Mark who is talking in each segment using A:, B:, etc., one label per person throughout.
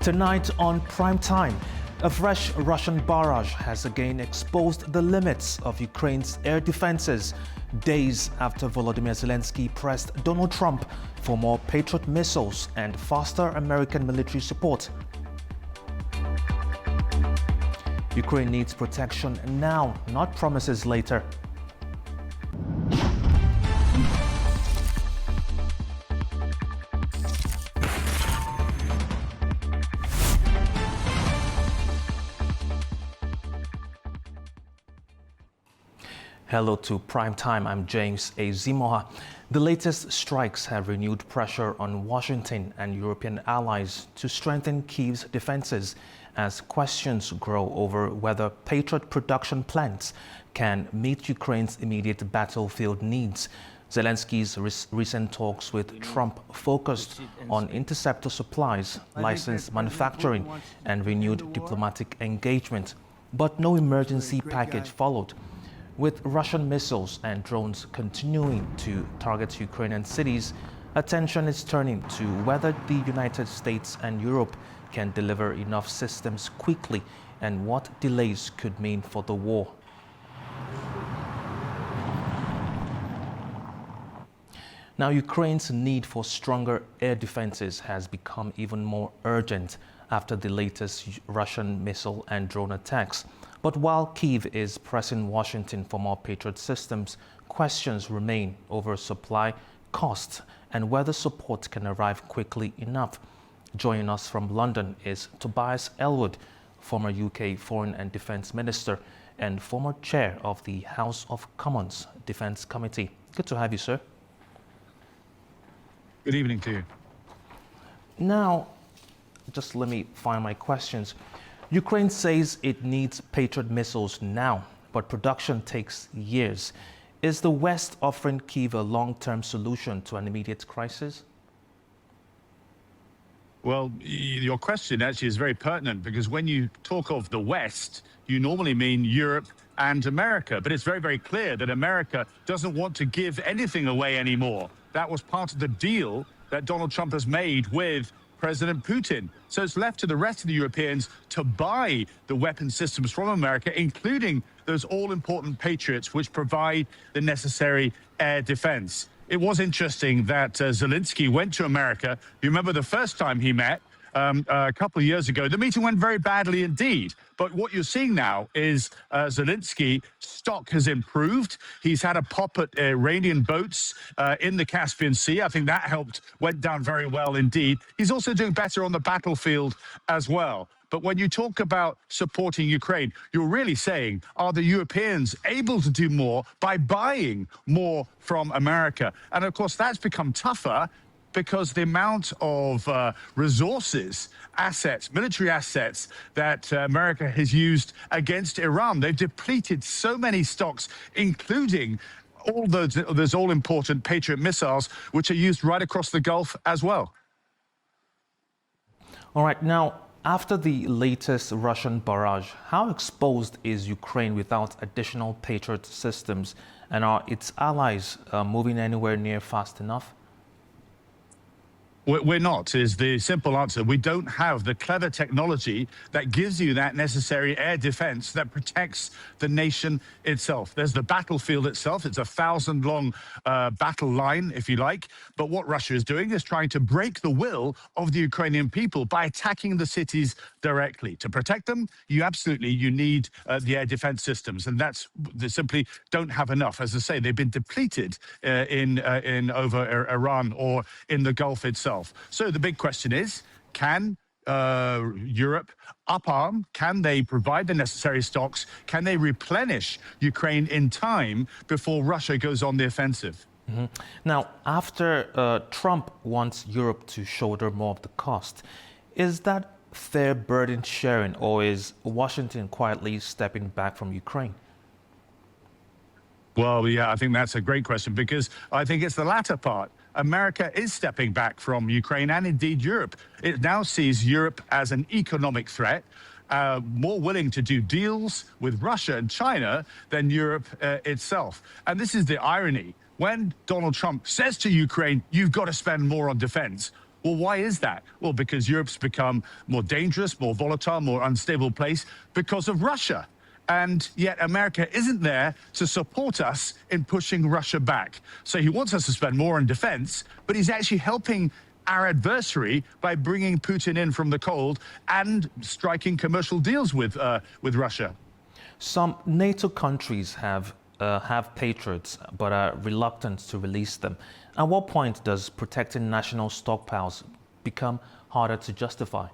A: Tonight on Primetime, a fresh Russian barrage has again exposed the limits of Ukraine's air defenses, days after Volodymyr Zelenskyy pressed Donald Trump for more Patriot missiles and faster American military support. Ukraine needs protection now, not promises later. Hello to Primetime, I'm James Azimoha. The latest strikes have renewed pressure on Washington and European allies to strengthen Kyiv's defenses as questions grow over whether Patriot production can meet Ukraine's immediate battlefield needs. Zelensky's recent talks with Trump focused on interceptor supplies, licensed manufacturing, and renewed diplomatic engagement. But no emergency package followed. With Russian missiles and drones continuing to target Ukrainian cities, attention is turning to whether the United States and Europe can deliver enough systems quickly and what delays could mean for the war. Now, Ukraine's need for stronger air defenses has become even more urgent after the latest Russian missile and drone attacks. But while Kyiv is pressing Washington for more Patriot systems, questions remain over supply, cost, and whether support can arrive quickly enough. Joining us from London is Tobias Ellwood, former UK Foreign and Defence Minister and former chair of the House of Commons Defence Committee. Good to have you, sir.
B: Good evening to you.
A: Now, just let me find my questions. Ukraine says it needs Patriot missiles now, but production takes years. Is the West offering Kyiv a long-term solution to an immediate crisis?
B: Well, your question actually is very pertinent because when you talk of the West, you normally mean Europe and America. But it's very, very clear that America doesn't want to give anything away anymore. That was part of the deal that Donald Trump has made with President Putin. So it's left to the rest of the Europeans to buy the weapon systems from America, including those all-important Patriots, which provide the necessary air defense. It was interesting that Zelenskyy went to America. You remember the first time he met a couple of years ago, the meeting went very badly indeed. But what you're seeing now is Zelenskyy stock has improved. He's had a pop at Iranian boats in the Caspian Sea. I think that went down very well indeed. He's also doing better on the battlefield as well. But when you talk about supporting Ukraine, you're really saying, are the Europeans able to do more by buying more from America? And of course, that's become tougher because the amount of resources, assets, military assets that America has used against Iran, they've depleted so many stocks, including all those all-important Patriot missiles, which are used right across the Gulf as well.
A: All right, now, after the latest Russian barrage, how exposed is Ukraine without additional Patriot systems? And are its allies moving anywhere near fast enough?
B: We're not, is the simple answer. We don't have the clever technology that gives you that necessary air defense that protects the nation itself. There's the battlefield itself. It's a 1,000-long battle line, if you like. But what Russia is doing is trying to break the will of the Ukrainian people by attacking the cities directly. To protect them, you need the air defense systems. And they simply don't have enough. As I say, they've been depleted over Iran or in the Gulf itself. So the big question is, can Europe up-arm? Can they provide the necessary stocks? Can they replenish Ukraine in time before Russia goes on the offensive?
A: Mm-hmm. Now, after Trump wants Europe to shoulder more of the cost, is that fair burden sharing, or is Washington quietly stepping back from Ukraine?
B: Well, yeah, I think that's a great question because I think it's the latter part. America is stepping back from Ukraine and indeed Europe. It now sees Europe as an economic threat, more willing to do deals with Russia and China than Europe itself. And this is the irony. When Donald Trump says to Ukraine, you've got to spend more on defense, Well, why is that? Well, because Europe's become more dangerous, more volatile, more unstable place because of Russia. And yet America isn't there to support us in pushing Russia back. So he wants us to spend more on defense, but he's actually helping our adversary by bringing Putin in from the cold and striking commercial deals with Russia.
A: Some NATO countries have patriots, but are reluctant to release them. At what point does protecting national stockpiles become harder to justify?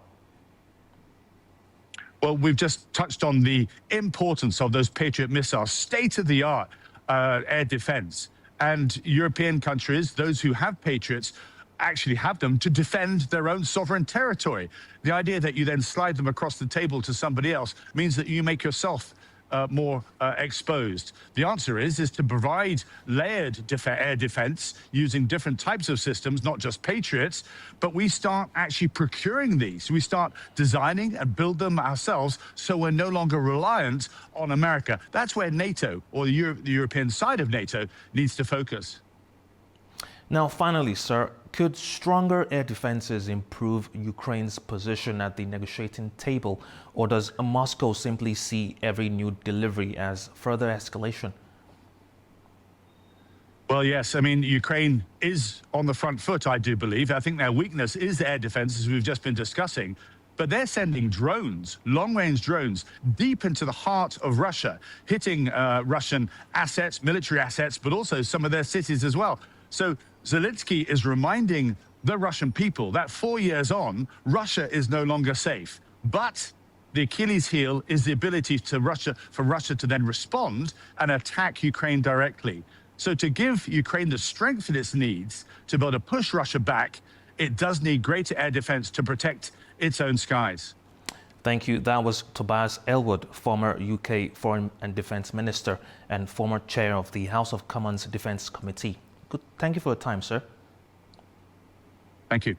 B: Well, we've just touched on the importance of those Patriot missiles, state-of-the-art air defense. And European countries, those who have Patriots, actually have them to defend their own sovereign territory. The idea that you then slide them across the table to somebody else means that you make yourself more exposed. The answer is to provide layered air defense using different types of systems, not just Patriots, but we start actually procuring these. We start designing and build them ourselves so we're no longer reliant on America. That's where NATO, or the European side of NATO, needs to focus.
A: Now, finally, sir, could stronger air defenses improve Ukraine's position at the negotiating table, or does Moscow simply see every new delivery as further escalation?
B: Well, yes. I mean, Ukraine is on the front foot, I do believe. I think their weakness is air defense, as we've just been discussing. But they're sending drones, long-range drones, deep into the heart of Russia, hitting Russian assets, military assets, but also some of their cities as well. So Zelenskyy is reminding the Russian people that 4 years on, Russia is no longer safe. But the Achilles heel is the ability for Russia to then respond and attack Ukraine directly. So to give Ukraine the strength that it needs to be able to push Russia back, it does need greater air defense to protect its own skies.
A: Thank you. That was Tobias Ellwood, former UK Foreign and Defence Minister and former chair of the House of Commons Defence Committee. Good. Thank you for your time, sir.
B: Thank you.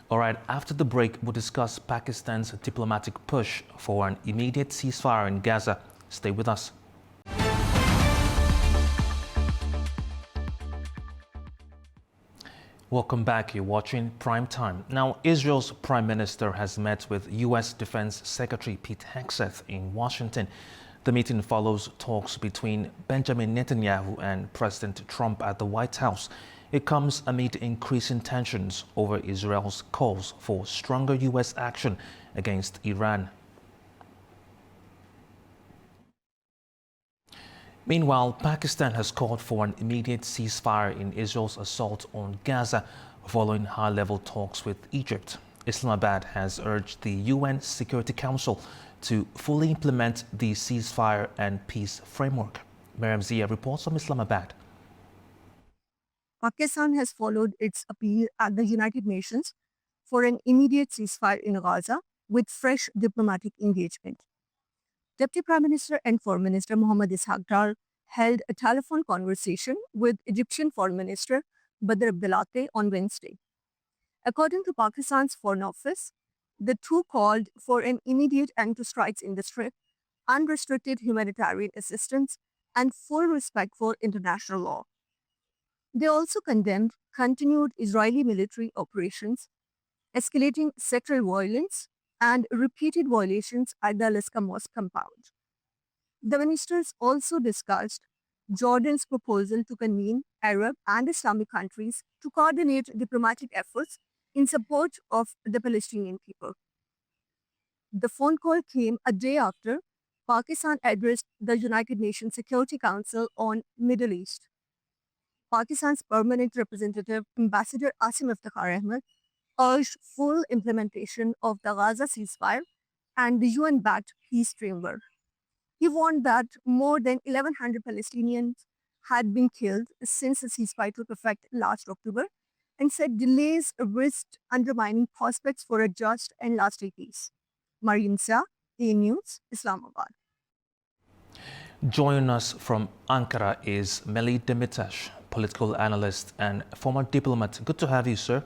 A: All right, after the break, we'll discuss Pakistan's diplomatic push for an immediate ceasefire in Gaza. Stay with us. Welcome back. You're watching Primetime. Now, Israel's Prime Minister has met with U.S. Defense Secretary Pete Hegseth in Washington. The meeting follows talks between Benjamin Netanyahu and President Trump at the White House. It comes amid increasing tensions over Israel's calls for stronger U.S. action against Iran. Meanwhile, Pakistan has called for an immediate ceasefire in Israel's assault on Gaza following high-level talks with Egypt. Islamabad has urged the UN Security Council to fully implement the ceasefire and peace framework. Mariam Zia reports from Islamabad.
C: Pakistan has followed its appeal at the United Nations for an immediate ceasefire in Gaza with fresh diplomatic engagement. Deputy Prime Minister and Foreign Minister Mohammad Ishaq Dar held a telephone conversation with Egyptian Foreign Minister Badr Abdelatty on Wednesday. According to Pakistan's Foreign Office, the two called for an immediate end to strikes in the Strip, unrestricted humanitarian assistance, and full respect for international law. They also condemned continued Israeli military operations, escalating sectoral violence, and repeated violations at the Al-Aqsa Mosque compound. The ministers also discussed Jordan's proposal to convene Arab and Islamic countries to coordinate diplomatic efforts in support of the Palestinian people. The phone call came a day after Pakistan addressed the United Nations Security Council on Middle East. Pakistan's permanent representative, Ambassador Asim Iftikhar Ahmed, urged full implementation of the Gaza ceasefire and the UN-backed peace framework. He warned that more than 1,100 Palestinians had been killed since the ceasefire took effect last October, and said delays risked undermining prospects for a just and lasting peace. Mariam Zia, A News, Islamabad.
A: Joining us from Ankara is Melih Demirtaş, political analyst and former diplomat. Good to have you, sir.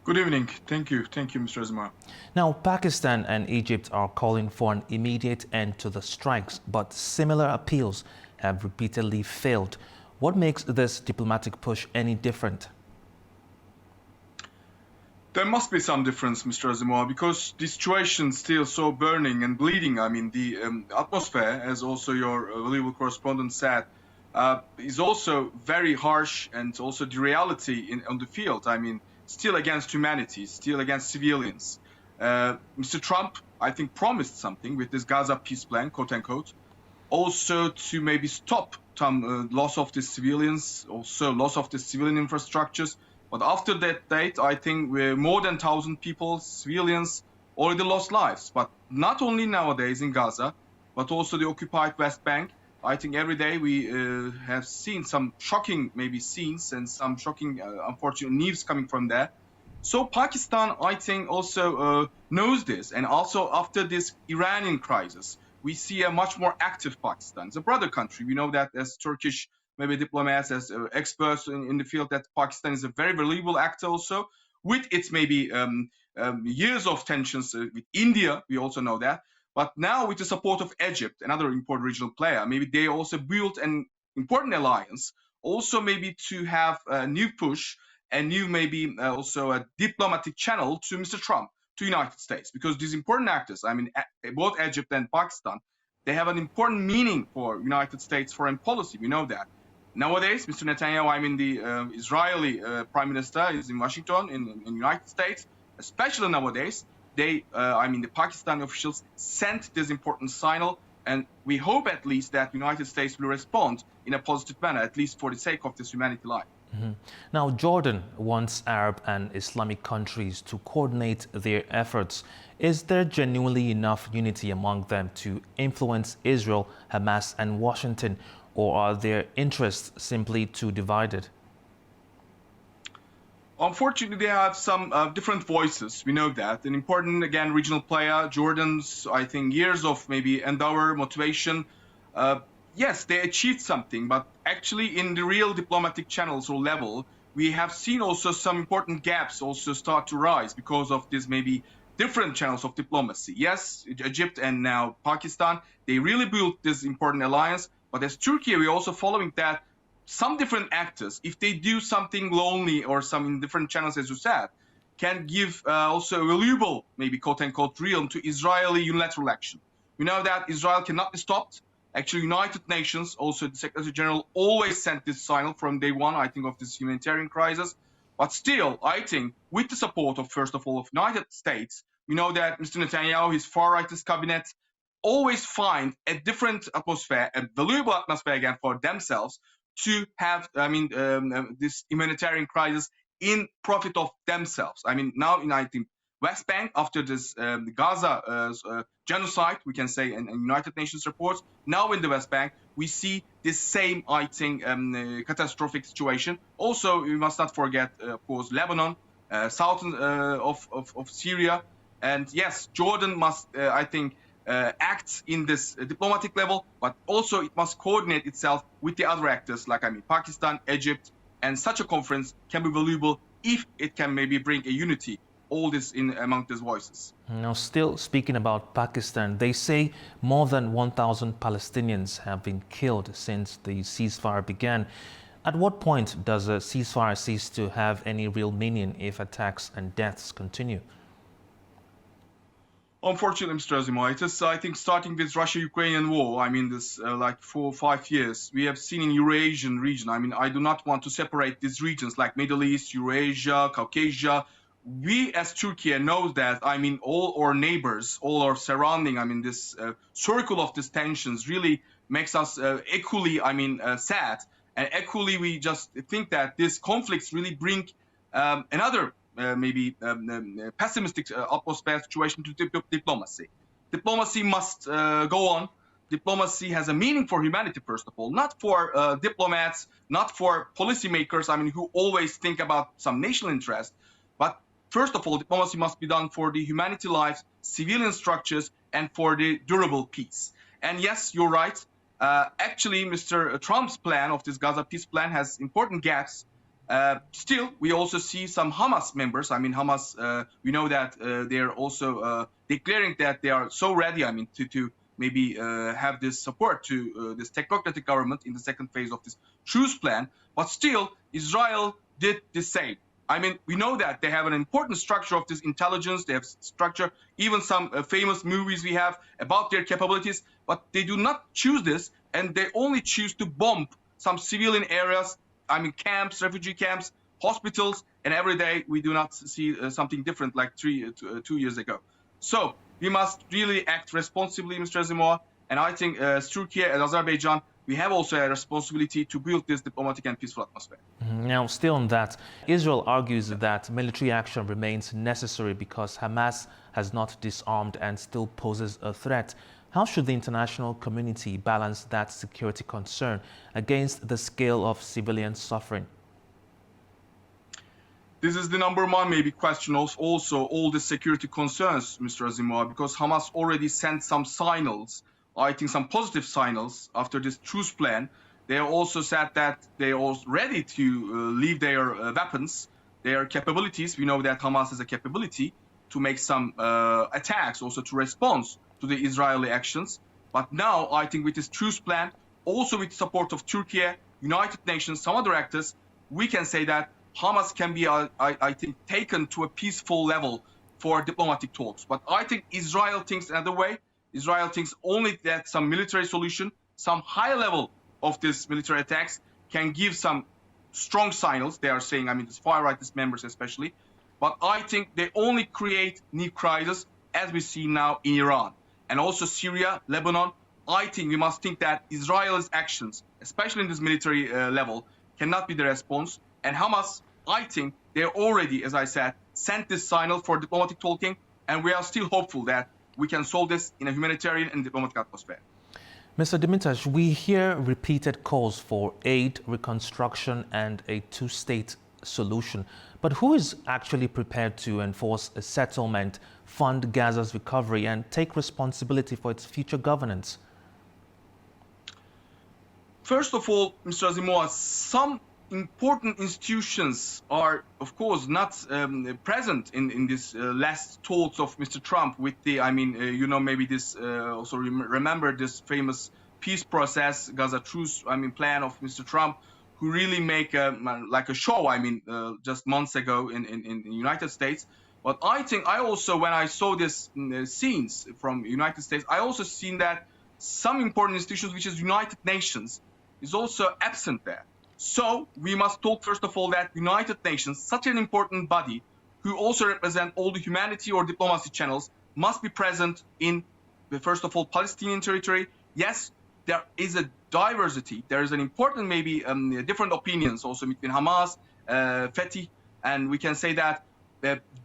D: Good evening. Thank you. Thank you, Mr. Azmar.
A: Now, Pakistan and Egypt are calling for an immediate end to the strikes, but similar appeals have repeatedly failed. What makes this diplomatic push any different?
D: There must be some difference, Mr. Azimova, because the situation is still so burning and bleeding. I mean, the atmosphere, as also your valuable correspondent said, is also very harsh, and also the reality on the field. I mean, still against humanity, still against civilians. Mr. Trump, I think, promised something with this Gaza peace plan, quote unquote, also to maybe stop some loss of the civilians, also loss of the civilian infrastructures. But after that date, I think more than 1,000 people, civilians, already lost lives. But not only nowadays in Gaza, but also the occupied West Bank. I think every day we have seen some shocking maybe scenes and some shocking, unfortunate news coming from there. So Pakistan, I think, also knows this. And also after this Iranian crisis, we see a much more active Pakistan. It's a brother country. We know that as Turkish maybe diplomats, as experts in the field, that Pakistan is a very valuable actor also, with its maybe years of tensions with India. We also know that. But now with the support of Egypt, another important regional player, maybe they also built an important alliance, also maybe to have a new push, a new maybe also a diplomatic channel to Mr. Trump, to United States, because these important actors, I mean, both Egypt and Pakistan, they have an important meaning for United States foreign policy. We know that. Nowadays, Mr. Netanyahu, I mean, the Israeli prime minister is in Washington, in United States, especially nowadays. They, I mean, the Pakistani officials sent this important signal, and we hope at least that United States will respond in a positive manner, at least for the sake of this humanity life.
A: Mm-hmm. Now, Jordan wants Arab and Islamic countries to coordinate their efforts. Is there genuinely enough unity among them to influence Israel, Hamas, and Washington, or are their interests simply too divided?
D: Unfortunately, they have some different voices. We know that. An important, again, regional player, Jordan's, I think, years of maybe endeavor, motivation. Yes, they achieved something, but actually in the real diplomatic channels or level, we have seen also some important gaps also start to rise because of this maybe different channels of diplomacy. Yes, Egypt and now Pakistan, they really built this important alliance. But as Turkey, we're also following that some different actors, if they do something lonely or some in different channels, as you said, can give also a valuable, maybe quote-unquote, realm to Israeli unilateral action. We know that Israel cannot be stopped. Actually, United Nations, also the Secretary General, always sent this signal from day one, I think, of this humanitarian crisis. But still, I think, with the support of, first of all, of United States, we know that Mr. Netanyahu, his far-rightist cabinet, always find a different atmosphere, a valuable atmosphere again for themselves to have, I mean, this humanitarian crisis in profit of themselves. I mean, now in, I think, West Bank, after this Gaza genocide, we can say, and United Nations reports, now in the West Bank, we see this same, I think, catastrophic situation. Also, we must not forget, of course, Lebanon, southern of Syria. And yes, Jordan must, I think, act in this diplomatic level, but also it must coordinate itself with the other actors, like, I mean, Pakistan, Egypt, and such a conference can be valuable if it can maybe bring a unity, all this in among these voices.
A: Now, still speaking about Pakistan, they say more than 1,000 Palestinians have been killed since the ceasefire began. At what point does a ceasefire cease to have any real meaning if attacks and deaths continue?
D: Unfortunately, Mr. Azimov, it is, I think, starting with Russia-Ukrainian war, I mean, this like 4 or 5 years, we have seen in Eurasian region, I mean, I do not want to separate these regions like Middle East, Eurasia, Caucasia. We as Turkey know that, I mean, all our neighbors, all our surrounding, I mean, this circle of these tensions really makes us equally, I mean, sad. And equally, we just think that these conflicts really bring another maybe pessimistic atmosphere situation to diplomacy. Diplomacy must go on. Diplomacy has a meaning for humanity, first of all, not for diplomats, not for policymakers, I mean, who always think about some national interest. But first of all, diplomacy must be done for the humanity lives, civilian structures, and for the durable peace. And yes, you're right. Actually, Mr. Trump's plan of this Gaza peace plan has important gaps. Still, we also see some Hamas members. I mean, Hamas, we know that they're also declaring that they are so ready, I mean, to maybe have this support to this technocratic government in the second phase of this truce plan. But still, Israel did the same. I mean, we know that they have an important structure of this intelligence. They have structure, even some famous movies we have about their capabilities, but they do not choose this, and they only choose to bomb some civilian areas, I mean, camps, refugee camps, hospitals, and every day we do not see something different like 2 years ago. So we must really act responsibly, Mr. Azimova, and I think as Turkey and Azerbaijan, we have also a responsibility to build this diplomatic and peaceful atmosphere.
A: Now, still on that, Israel argues that military action remains necessary because Hamas has not disarmed and still poses a threat. How should the international community balance that security concern against the scale of civilian suffering?
D: This is the number one maybe question also all the security concerns, Mr. Azimova, because Hamas already sent some signals, I think some positive signals after this truce plan. They also said that they are ready to leave their weapons, their capabilities. We know that Hamas has a capability to make some attacks, also to respond to the Israeli actions. But now, I think with this truce plan, also with support of Turkey, United Nations, some other actors, we can say that Hamas can be, I think, taken to a peaceful level for diplomatic talks. But I think Israel thinks another way. Israel thinks only that some military solution, some high level of this military attacks can give some strong signals. They are saying, I mean, the far rightist members especially. But I think they only create new crises as we see now in Iran and also Syria, Lebanon. I think we must think that Israel's actions, especially in this military level, cannot be the response. And Hamas, I think they already, as I said, sent this signal for diplomatic talking, and we are still hopeful that we can solve this in a humanitarian and diplomatic atmosphere.
A: Mr. Demirtas, we hear repeated calls for aid, reconstruction, and a two-state solution. But who is actually prepared to enforce a settlement, fund Gaza's recovery, and take responsibility for its future governance?
D: First of all, Mr. Azimova, some important institutions are, of course, not present in this last talks of Mr. Trump with the, I mean, maybe this, also remember this famous peace process, Gaza truce, I mean, plan of Mr. Trump, who really make like a show, I mean, just months ago in the United States. But I think I also, when I saw this scenes from United States, I also seen that some important institutions, which is United Nations, is also absent there. So we must talk, first of all, that United Nations, such an important body, who also represent all the humanity or diplomacy channels, must be present in, first of all, Palestinian territory. Yes, there is a diversity. There is an important, maybe different opinions also between Hamas, Fatah, and we can say that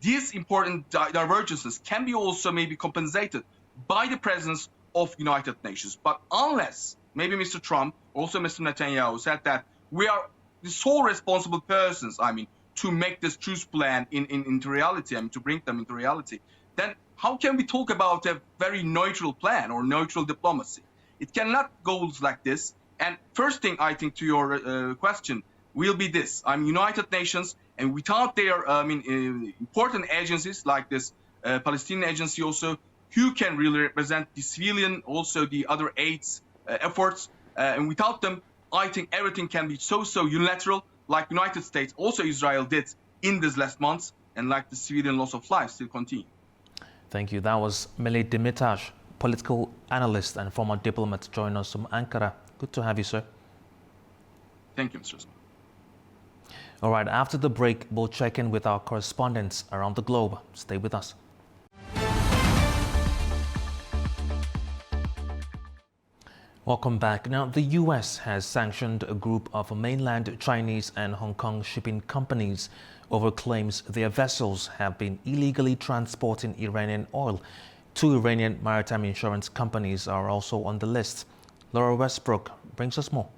D: these important divergences can be also maybe compensated by the presence of United Nations. But unless maybe Mr. Trump, also Mr. Netanyahu said that we are the sole responsible persons, I mean, to make this truce plan into reality, I mean, to bring them into reality, then how can we talk about a very neutral plan or neutral diplomacy? It cannot go like this. And first thing, I think, to your question will be this. I'm United Nations, and without their, important agencies like this Palestinian agency also, who can really represent the civilian, also the other aids efforts, and without them, I think everything can be so unilateral, like United States, also Israel did in these last months, and like the civilian loss of life still continue.
A: Thank you. That was Melih Demirtas, political analyst and former diplomat, joining us from Ankara. Good to have you, sir.
D: Thank you, Mr. Osman.
A: All right, after the break, we'll check in with our correspondents around the globe. Stay with us. Welcome back. Now, the U.S. has sanctioned a group of mainland Chinese and Hong Kong shipping companies over claims their vessels have been illegally transporting Iranian oil. 2 Iranian maritime insurance companies are also on the list. Laura Westbrook brings us more.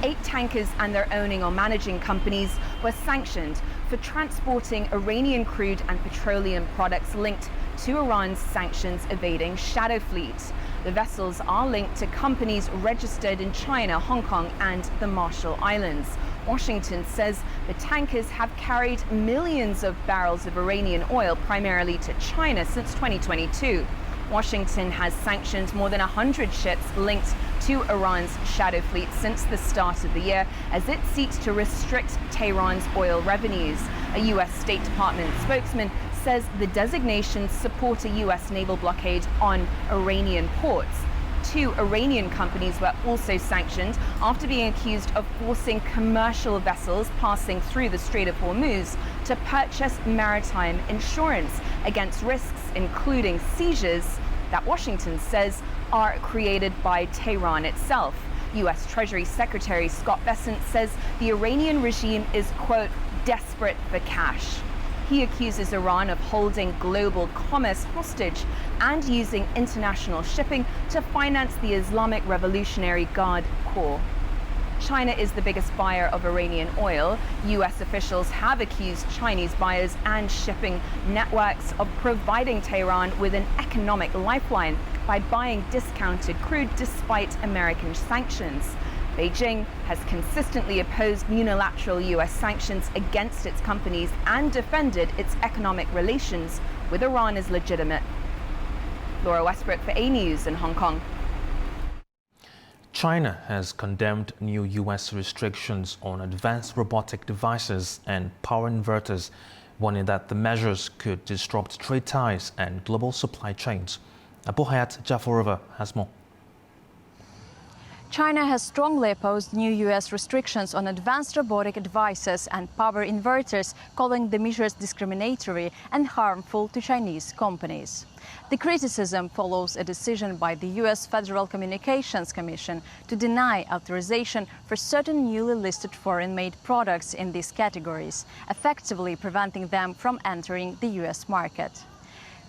E: 8 tankers and their owning or managing companies were sanctioned for transporting Iranian crude and petroleum products linked to Iran's sanctions evading shadow fleet. The vessels are linked to companies registered in China, Hong Kong, and the Marshall Islands. Washington says the tankers have carried millions of barrels of Iranian oil, primarily to China, since 2022. Washington has sanctioned more than 100 ships linked to Iran's shadow fleet since the start of the year as it seeks to restrict Tehran's oil revenues. A U.S. State Department spokesman says the designations support a U.S. naval blockade on Iranian ports. 2 Iranian companies were also sanctioned after being accused of forcing commercial vessels passing through the Strait of Hormuz to purchase maritime insurance against risks, including seizures, that Washington says are created by Tehran itself. U.S. Treasury Secretary Scott Bessent says the Iranian regime is, quote, desperate for cash. He accuses Iran of holding global commerce hostage and using international shipping to finance the Islamic Revolutionary Guard Corps. China is the biggest buyer of Iranian oil. U.S. officials have accused Chinese buyers and shipping networks of providing Tehran with an economic lifeline by buying discounted crude despite American sanctions. Beijing has consistently opposed unilateral U.S. sanctions against its companies and defended its economic relations with Iran as legitimate. Laura Westbrook for A News in Hong Kong.
A: China has condemned new U.S. restrictions on advanced robotic devices and power inverters, warning that the measures could disrupt trade ties and global supply chains. Abu Hayat Jafarova has more.
F: China has strongly opposed new U.S. restrictions on advanced robotic devices and power inverters, calling the measures discriminatory and harmful to Chinese companies. The criticism follows a decision by the U.S. Federal Communications Commission to deny authorization for certain newly listed foreign-made products in these categories, effectively preventing them from entering the U.S. market.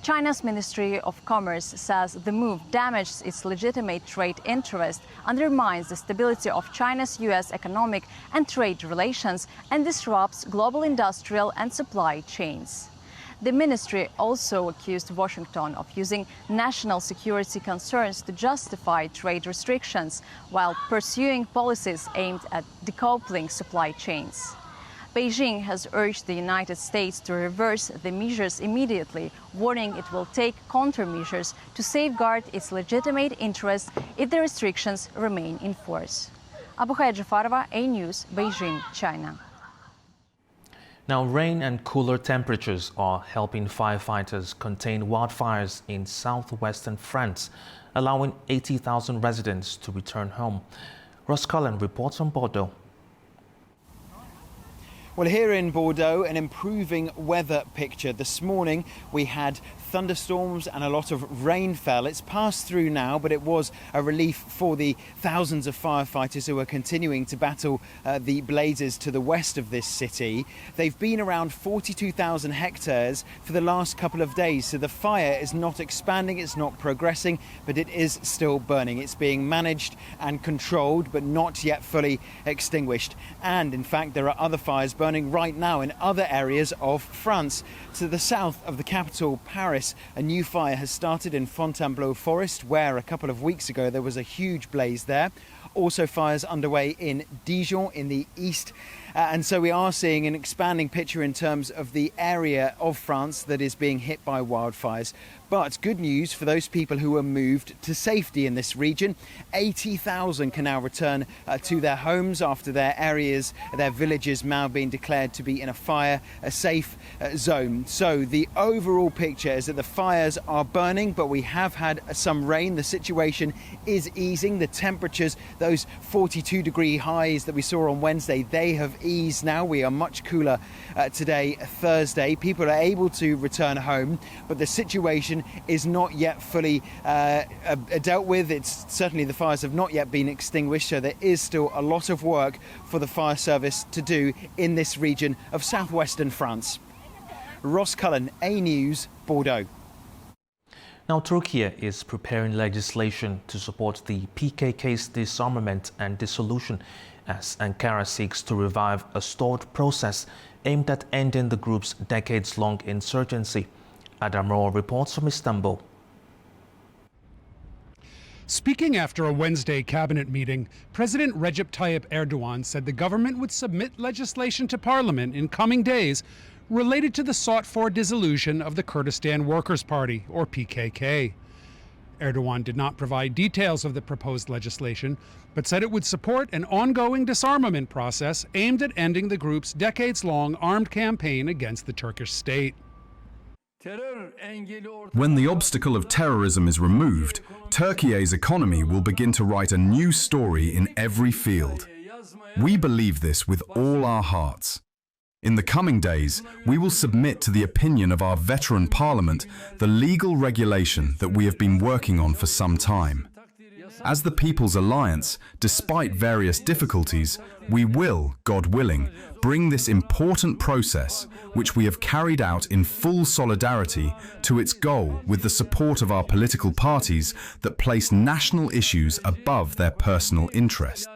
F: China's Ministry of Commerce says the move damages its legitimate trade interest, undermines the stability of China's U.S. economic and trade relations, and disrupts global industrial and supply chains. The ministry also accused Washington of using national security concerns to justify trade restrictions while pursuing policies aimed at decoupling supply chains. Beijing has urged the United States to reverse the measures immediately, warning it will take countermeasures to safeguard its legitimate interests if the restrictions remain in force. Abu Hayat Jafarova, A News, Beijing, China.
A: Now, rain and cooler temperatures are helping firefighters contain wildfires in southwestern France, allowing 80,000 residents to return home. Ross Cullen reports from Bordeaux.
G: Well, here in Bordeaux, an improving weather picture. This morning we had thunderstorms and a lot of rain fell. It's passed through now, but it was a relief for the thousands of firefighters who are continuing to battle the blazes to the west of this city. They've been around 42,000 hectares for the last couple of days, so the fire is not expanding, it's not progressing, but it is still burning. It's being managed and controlled, but not yet fully extinguished. And in fact, there are other fires burning right now in other areas of France. To the south of the capital, Paris, a new fire has started in Fontainebleau Forest, where a couple of weeks ago there was a huge blaze there. Also fires underway in Dijon in the east. And so we are seeing an expanding picture in terms of the area of France that is being hit by wildfires. But good news for those people who were moved to safety in this region. 80,000 can now return to their homes after their areas, their villages now being declared to be in a safe zone. So the overall picture is that the fires are burning, but we have had some rain. The situation is easing. The temperatures, those 42-degree highs that we saw on Wednesday, they have eased now. We are much cooler today, Thursday. People are able to return home, but the situation is not yet fully dealt with. It's certainly the fires have not yet been extinguished, so there is still a lot of work for the fire service to do in this region of southwestern France. Ross Cullen, A News, Bordeaux.
A: Now, Turkey is preparing legislation to support the PKK's disarmament and dissolution as Ankara seeks to revive a stalled process aimed at ending the group's decades-long insurgency. Adam Rohr reports from Istanbul.
H: Speaking after a Wednesday cabinet meeting, President Recep Tayyip Erdogan said the government would submit legislation to parliament in coming days related to the sought-for dissolution of the Kurdistan Workers' Party, or PKK. Erdogan did not provide details of the proposed legislation, but said it would support an ongoing disarmament process aimed at ending the group's decades-long armed campaign against the Turkish state.
I: When the obstacle of terrorism is removed, Turkey's economy will begin to write a new story in every field. We believe this with all our hearts. In the coming days, we will submit to the opinion of our veteran parliament the legal regulation that we have been working on for some time. As the People's Alliance, despite various difficulties, we will, God willing, bring this important process, which we have carried out in full solidarity, to its goal with the support of our political parties that place national issues above their personal interest.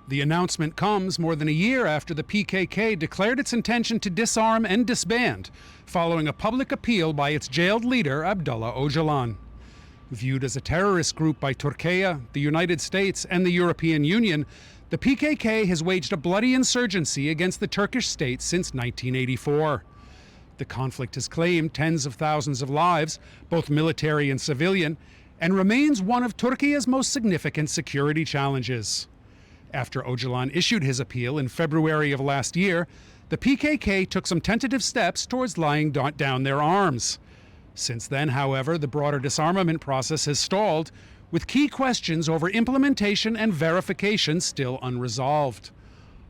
H: The announcement comes more than a year after the PKK declared its intention to disarm and disband, following a public appeal by its jailed leader, Abdullah Öcalan. Viewed as a terrorist group by Turkey, the United States, and the European Union, the PKK has waged a bloody insurgency against the Turkish state since 1984. The conflict has claimed tens of thousands of lives, both military and civilian, and remains one of Turkey's most significant security challenges. After Öcalan issued his appeal in February of last year, the PKK took some tentative steps towards laying down their arms. Since then, however, the broader disarmament process has stalled, with key questions over implementation and verification still unresolved.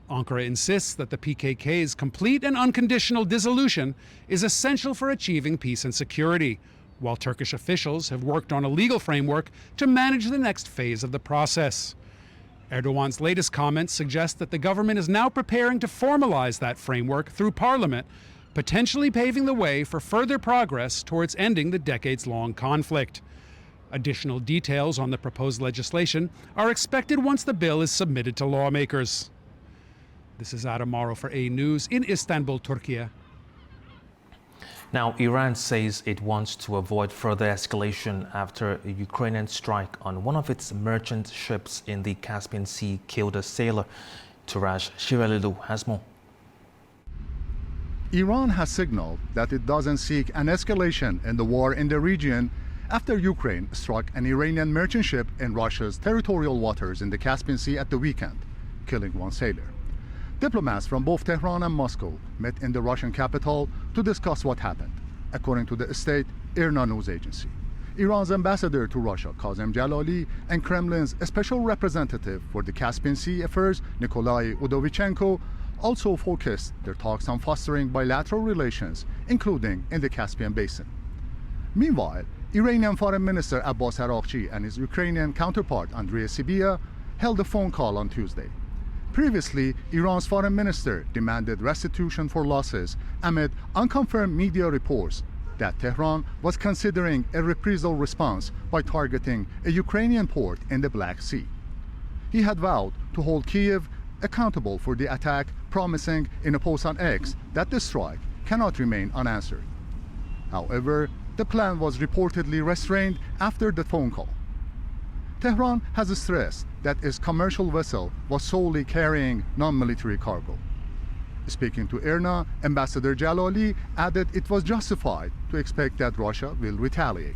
H: Ankara insists that the PKK's complete and unconditional dissolution is essential for achieving peace and security, while Turkish officials have worked on a legal framework to manage the next phase of the process. Erdogan's latest comments suggest that the government is now preparing to formalize that framework through parliament, potentially paving the way for further progress towards ending the decades-long conflict. Additional details on the proposed legislation are expected once the bill is submitted to lawmakers. This is Adam Morrow for A News in Istanbul, Turkey.
A: Now, Iran says it wants to avoid further escalation after a Ukrainian strike on one of its merchant ships in the Caspian Sea killed a sailor. Turaj Shiralilu has more.
J: Iran has signaled that it doesn't seek an escalation in the war in the region after Ukraine struck an Iranian merchant ship in Russia's territorial waters in the Caspian Sea at the weekend, killing one sailor. Diplomats from both Tehran and Moscow met in the Russian capital to discuss what happened, according to the state IRNA news agency. Iran's ambassador to Russia, Kazem Jalali, and Kremlin's special representative for the Caspian Sea affairs, Nikolai Udovichenko, also focused their talks on fostering bilateral relations, including in the Caspian Basin. Meanwhile, Iranian Foreign Minister Abbas Araghchi and his Ukrainian counterpart Andrei Sybiha held a phone call on Tuesday. Previously, Iran's foreign minister demanded restitution for losses amid unconfirmed media reports that Tehran was considering a reprisal response by targeting a Ukrainian port in the Black Sea. He had vowed to hold Kiev accountable for the attack, promising in a post on X that the strike cannot remain unanswered. However, the plan was reportedly restrained after the phone call. Tehran has stressed that its commercial vessel was solely carrying non-military cargo. Speaking to IRNA, Ambassador Jalali added it was justified to expect that Russia will retaliate.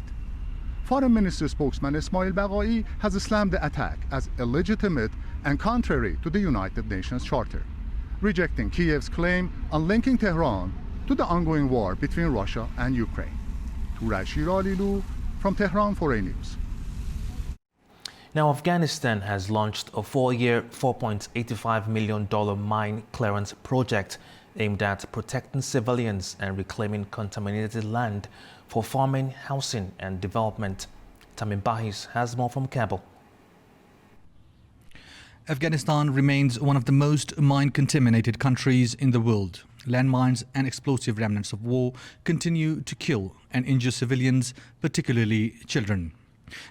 J: Foreign Ministry spokesman Ismail Baghai has slammed the attack as illegitimate and contrary to the United Nations Charter, rejecting Kiev's claim on linking Tehran to the ongoing war between Russia and Ukraine. Turaj Shiralilu from Tehran for A News.
A: Now, Afghanistan has launched a 4-year, $4.85 million mine clearance project aimed at protecting civilians and reclaiming contaminated land for farming, housing and development. Tamim Bahis has more from Kabul.
K: Afghanistan remains one of the most mine-contaminated countries in the world. Landmines and explosive remnants of war continue to kill and injure civilians, particularly children.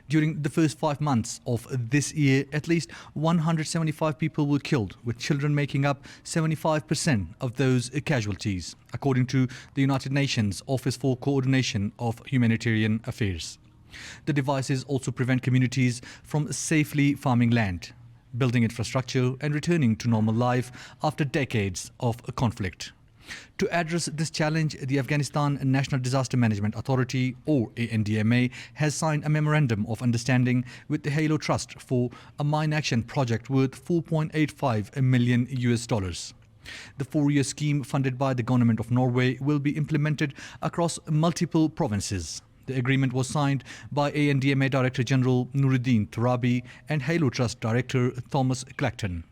K: During the first 5 months of this year, at least 175 people were killed, with children making up 75% of those casualties, according to the United Nations Office for Coordination of Humanitarian Affairs. The devices also prevent communities from safely farming land, building infrastructure and returning to normal life after decades of conflict. To address this challenge, the Afghanistan National Disaster Management Authority, or ANDMA, has signed a memorandum of understanding with the Halo Trust for a mine action project worth $4.85 million. The 4-year scheme funded by the government of Norway will be implemented across multiple provinces. The agreement was signed by ANDMA Director General Nuruddin Turabi and Halo Trust Director Thomas Clacton.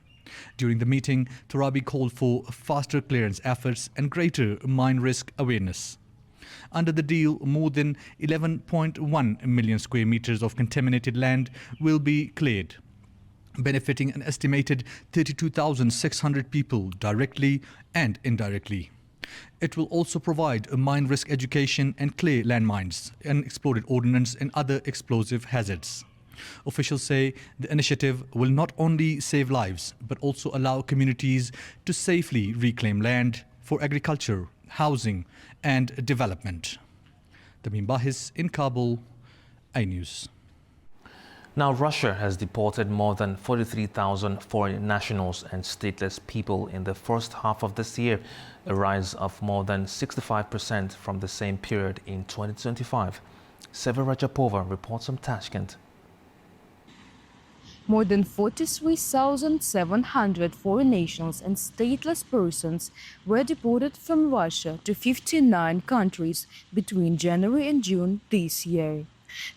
K: During the meeting, Turabi called for faster clearance efforts and greater mine risk awareness. Under the deal, more than 11.1 million square meters of contaminated land will be cleared, benefiting an estimated 32,600 people directly and indirectly. It will also provide a mine risk education and clear landmines, unexploded ordnance and other explosive hazards. Officials say the initiative will not only save lives, but also allow communities to safely reclaim land for agriculture, housing and development. Tamim Bahis in Kabul, iNews.
A: Now, Russia has deported more than 43,000 foreign nationals and stateless people in the first half of this year, a rise of more than 65% from the same period in 2025. Seva Rajapova reports from Tashkent.
L: More than 43,700 foreign nationals and stateless persons were deported from Russia to 59 countries between January and June this year.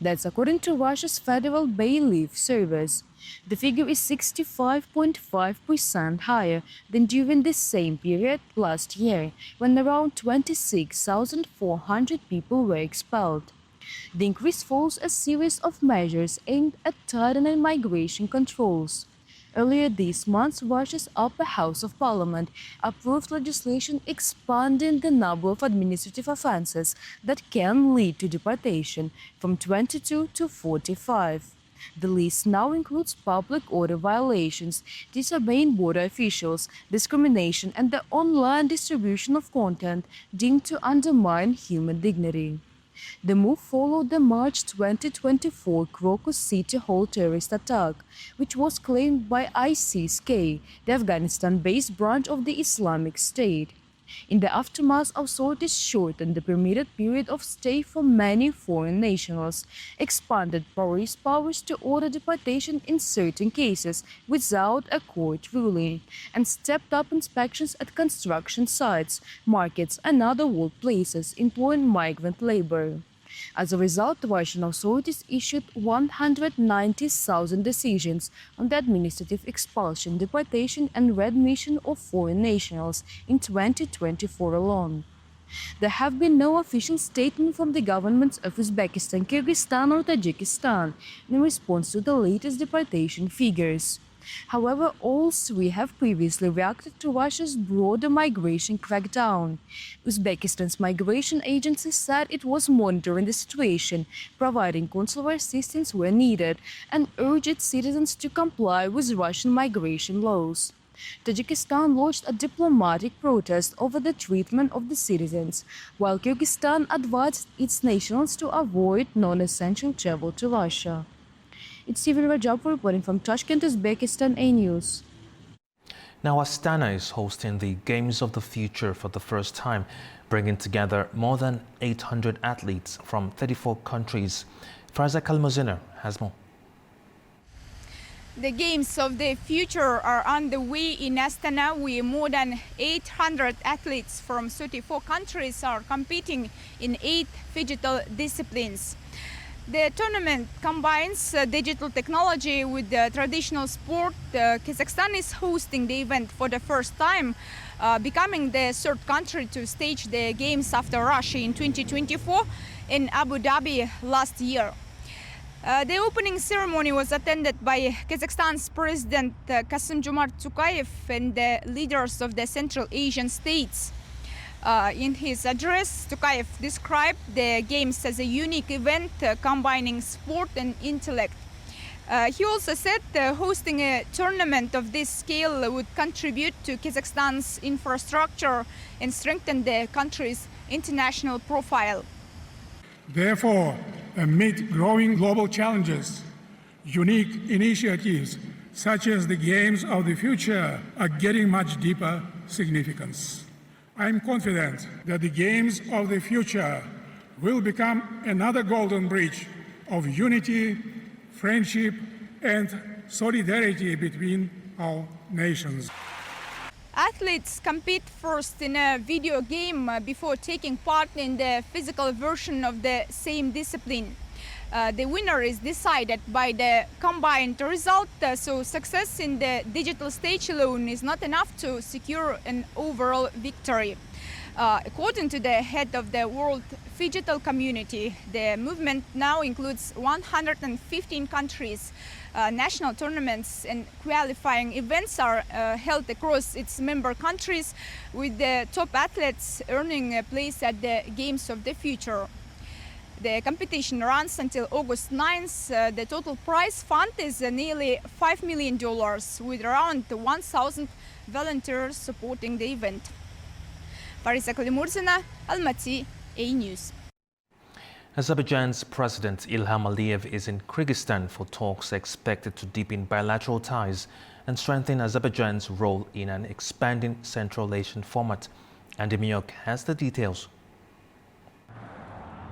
L: That's according to Russia's Federal Bailiff Service. The figure is 65.5% higher than during the same period last year, when around 26,400 people were expelled. The increase follows a series of measures aimed at tightening migration controls. Earlier this month, Russia's upper house of parliament approved legislation expanding the number of administrative offenses that can lead to deportation from 22 to 45. The list now includes public order violations, disobeying border officials, discrimination, and the online distribution of content deemed to undermine human dignity. The move followed the March 2024 Crocus City Hall terrorist attack, which was claimed by ISIS-K, the Afghanistan-based branch of the Islamic State. In the aftermath, authorities shortened the permitted period of stay for many foreign nationals, expanded police powers to order deportation in certain cases without a court ruling, and stepped up inspections at construction sites, markets, and other workplaces employing migrant labor. As a result, Russian authorities issued 190,000 decisions on the administrative expulsion, deportation, and readmission of foreign nationals in 2024 alone. There have been no official statement from the governments of Uzbekistan, Kyrgyzstan, or Tajikistan in response to the latest deportation figures. However, all three have previously reacted to Russia's broader migration crackdown. Uzbekistan's migration agency said it was monitoring the situation, providing consular assistance where needed, and urged its citizens to comply with Russian migration laws. Tajikistan launched a diplomatic protest over the treatment of the citizens, while Kyrgyzstan advised its nationals to avoid non-essential travel to Russia. It's Seva Rajapova reporting from Tashkent, Uzbekistan, iNews.
A: Now, Astana is hosting the Games of the Future for the first time, bringing together more than 800 athletes from 34 countries. Farza Kalmaziner has more.
M: The Games of the Future are underway in Astana, where more than 800 athletes from 34 countries are competing in 8 phygital disciplines. The tournament combines digital technology with traditional sport. Kazakhstan is hosting the event for the first time, becoming the third country to stage the Games after Russia in 2024 in Abu Dhabi last year. The opening ceremony was attended by Kazakhstan's President Kassym-Jomart Tokayev and the leaders of the Central Asian states. In his address, Tokayev described the Games as a unique event combining sport and intellect. He also said hosting a tournament of this scale would contribute to Kazakhstan's infrastructure and strengthen the country's international profile.
N: Therefore, amid growing global challenges, unique initiatives such as the Games of the Future are getting much deeper significance. I'm confident that the Games of the future will become another golden bridge of unity, friendship, and solidarity between our nations.
M: Athletes compete first in a video game before taking part in the physical version of the same discipline. The winner is decided by the combined result, so success in the digital stage alone is not enough to secure an overall victory. According to the head of the World Digital Community, the movement now includes 115 countries. National tournaments and qualifying events are held across its member countries, with the top athletes earning a place at the Games of the Future. The competition runs until August 9th. The total prize fund is nearly $5 million, with around 1,000 volunteers supporting the event. Parisa Kalimurzina, Almaty, A News.
A: Azerbaijan's President Ilham Aliyev is in Kyrgyzstan for talks expected to deepen bilateral ties and strengthen Azerbaijan's role in an expanding Central Asian format. Andy Miyok has the details.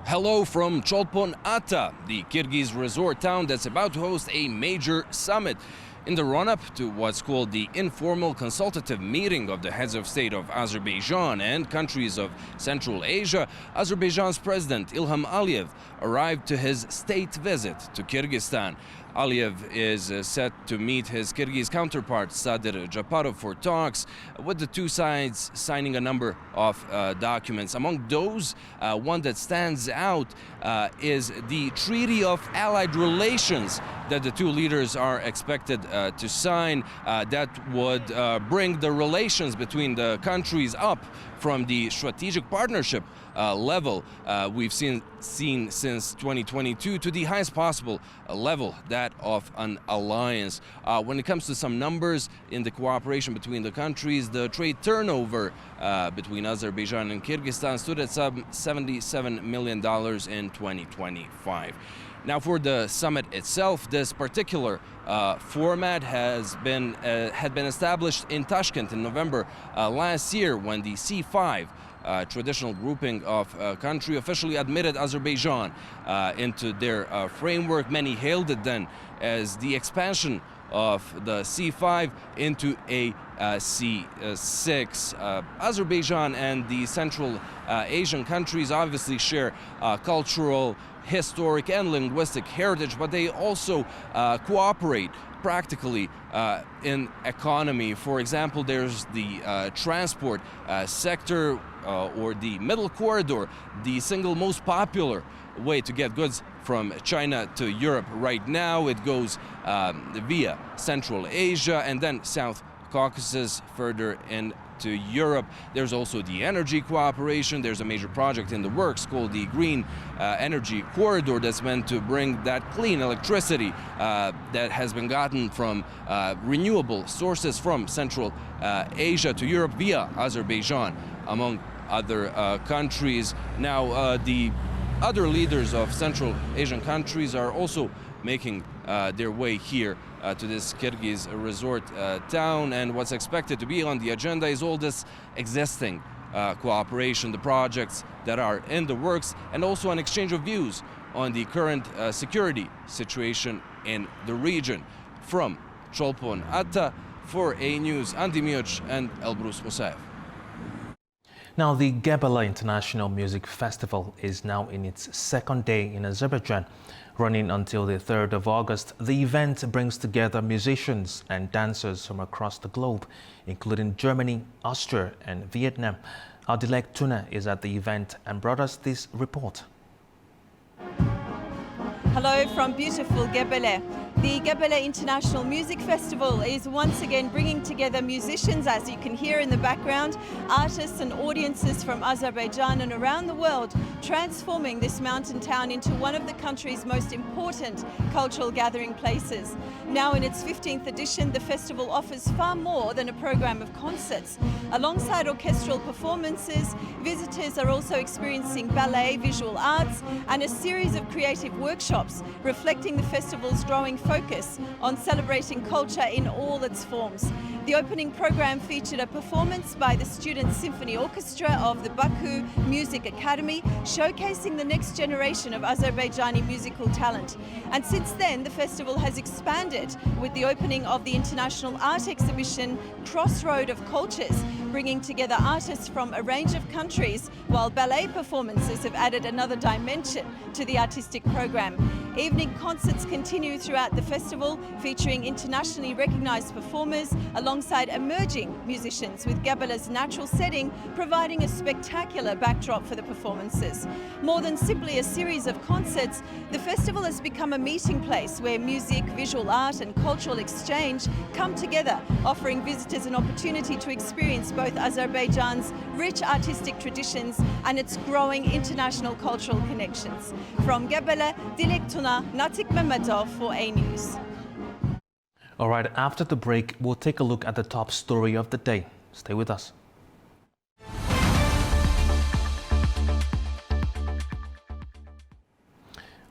O: Hello from Cholpon-Ata, the Kyrgyz resort town that's about to host a major summit. In the run-up to what's called the informal consultative meeting of the heads of state of Azerbaijan and countries of Central Asia, Azerbaijan's President Ilham Aliyev arrived to his state visit to Kyrgyzstan. Aliyev is set to meet his Kyrgyz counterpart Sadir Japarov for talks, with the two sides signing a number of documents. Among those, one that stands out is the Treaty of Allied Relations that the two leaders are expected to sign, that would bring the relations between the countries up from the strategic partnership level we've seen since 2022 to the highest possible level, that of an alliance. When it comes to some numbers in the cooperation between the countries, the trade turnover between Azerbaijan and Kyrgyzstan stood at some $77 million in 2025. Now, for the summit itself, this particular format had been established in Tashkent in November last year, when the C5 traditional grouping of country officially admitted Azerbaijan into their framework. Many hailed it then as the expansion of the C5 into a C6. Azerbaijan and the Central Asian countries obviously share cultural, historic and linguistic heritage, but they also cooperate practically in economy. For example, there's the transport sector, or the Middle Corridor, the single most popular way to get goods from China to Europe right now. It goes via Central Asia and then South Caucasus further into Europe. There's also the energy cooperation. There's a major project in the works called the Green Energy Corridor that's meant to bring that clean electricity that has been gotten from renewable sources from Central Asia to Europe via Azerbaijan, among other countries. Now, the other leaders of Central Asian countries are also making their way here to this Kyrgyz resort town, and what's expected to be on the agenda is all this existing cooperation, the projects that are in the works, and also an exchange of views on the current security situation in the region. From Cholpon-Ata, for A News, Andy Miyok and Elbrus Musaev.
A: Now, the Gebele International Music Festival is now in its second day in Azerbaijan. Running until the 3rd of August, the event brings together musicians and dancers from across the globe, including Germany, Austria and Vietnam. Our Dilek Tuna is at the event and brought us this report.
P: Hello from beautiful Gebele. The Gebele International Music Festival is once again bringing together musicians, as you can hear in the background, artists and audiences from Azerbaijan and around the world, transforming this mountain town into one of the country's most important cultural gathering places. Now in its 15th edition, the festival offers far more than a program of concerts. Alongside orchestral performances, visitors are also experiencing ballet, visual arts and a series of creative workshops reflecting the festival's growing focus on celebrating culture in all its forms. The opening program featured a performance by the Student Symphony Orchestra of the Baku Music Academy, showcasing the next generation of Azerbaijani musical talent. And since then, the festival has expanded with the opening of the international art exhibition Crossroad of Cultures, bringing together artists from a range of countries, while ballet performances have added another dimension to the artistic program. Evening concerts continue throughout the festival, featuring internationally recognized performers alongside emerging musicians, with Gebele's natural setting providing a spectacular backdrop for the performances. More than simply a series of concerts, the festival has become a meeting place where music, visual art and cultural exchange come together, offering visitors an opportunity to experience both Azerbaijan's rich artistic traditions and its growing international cultural connections. From Gebele, Dilek Tuna, Natik Mehmetov for A News.
A: All right, after the break, we'll take a look at the top story of the day. Stay with us.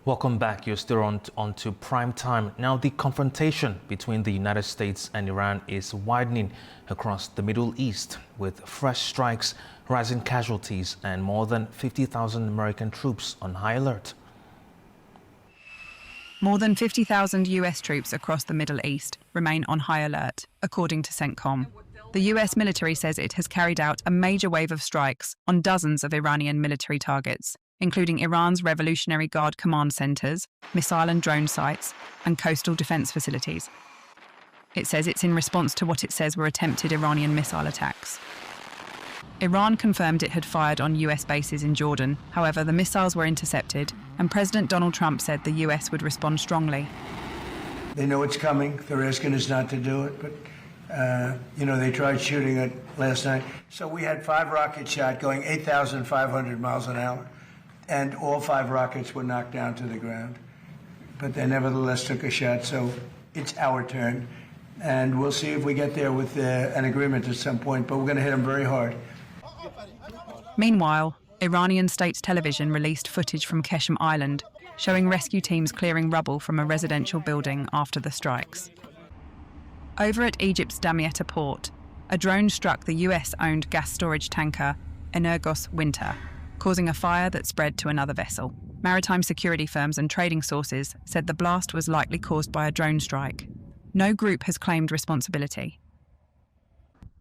A: Welcome back. You're still on to Prime Time. Now, the confrontation between the United States and Iran is widening across the Middle East, with fresh strikes, rising casualties, and more than 50,000 American troops on high alert.
Q: More than 50,000 US troops across the Middle East remain on high alert, according to CENTCOM. The US military says it has carried out a major wave of strikes on dozens of Iranian military targets, including Iran's Revolutionary Guard command centers, missile and drone sites, and coastal defense facilities. It says it's in response to what it says were attempted Iranian missile attacks. Iran confirmed it had fired on US bases in Jordan. However, the missiles were intercepted, and President Donald Trump said the US would respond strongly.
R: They know it's coming. They're asking us not to do it, but, they tried shooting it last night. So we had 5 rockets shot going 8,500 miles an hour, and all 5 rockets were knocked down to the ground. But they nevertheless took a shot, so it's our turn. And we'll see if we get there with an agreement at some point, but we're going to hit them very hard.
Q: Meanwhile, Iranian state television released footage from Keshem Island, showing rescue teams clearing rubble from a residential building after the strikes. Over at Egypt's Damietta port, a drone struck the US-owned gas storage tanker Energos Winter, causing a fire that spread to another vessel. Maritime security firms and trading sources said the blast was likely caused by a drone strike. No group has claimed responsibility.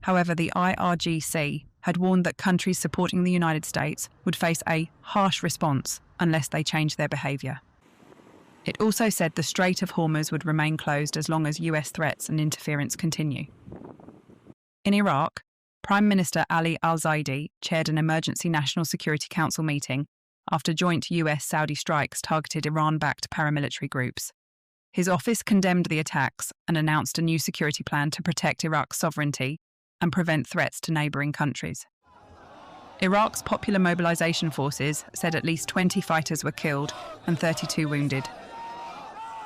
Q: However, the IRGC had warned that countries supporting the United States would face a harsh response unless they changed their behaviour. It also said the Strait of Hormuz would remain closed as long as US threats and interference continue. In Iraq, Prime Minister Ali al-Zaidi chaired an emergency National Security Council meeting after joint US-Saudi strikes targeted Iran-backed paramilitary groups. His office condemned the attacks and announced a new security plan to protect Iraq's sovereignty and prevent threats to neighbouring countries. Iraq's Popular Mobilization Forces said at least 20 fighters were killed and 32 wounded.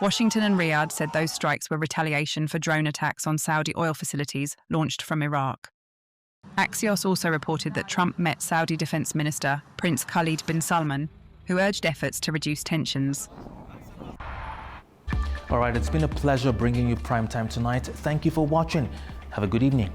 Q: Washington and Riyadh said those strikes were retaliation for drone attacks on Saudi oil facilities launched from Iraq. Axios also reported that Trump met Saudi Defense Minister Prince Khalid bin Salman, who urged efforts to reduce tensions.
A: All right, it's been a pleasure bringing you Primetime tonight. Thank you for watching. Have a good evening.